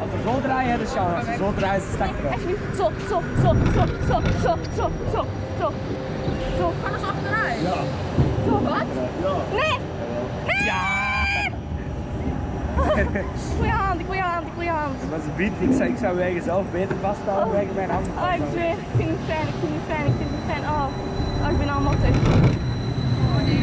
Als we zo draaien, hebben we chance. Als we zo draaien, is het stek erop. Echt niet. Zo. Zo. Gaan we achteruit? Ja. Zo, wat? Ja. Nee! Nee! Ja! Ik wil je hand. Dat is een beat. Ik zou mij zelf beter vasthouden bij mijn hand. Oh, ik zweer. Ik vind het niet fijn. Oh, ik ben al mottig. Oh nee.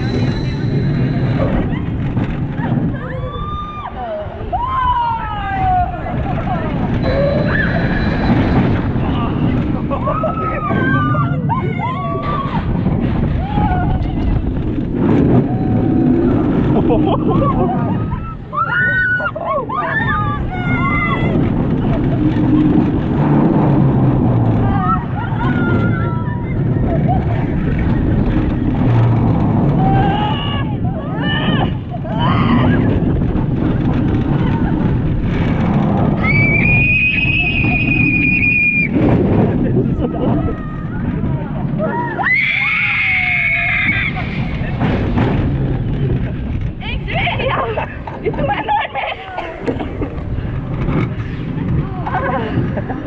Dit doet mij nooit meer.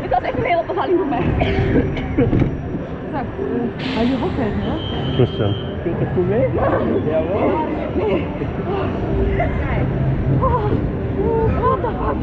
Dit was echt een hele bevalling voor mij. Ga je ook kijken, hè? Christian. Kun je het goed mee? Jawel. Nee. Kijk. What the fuck?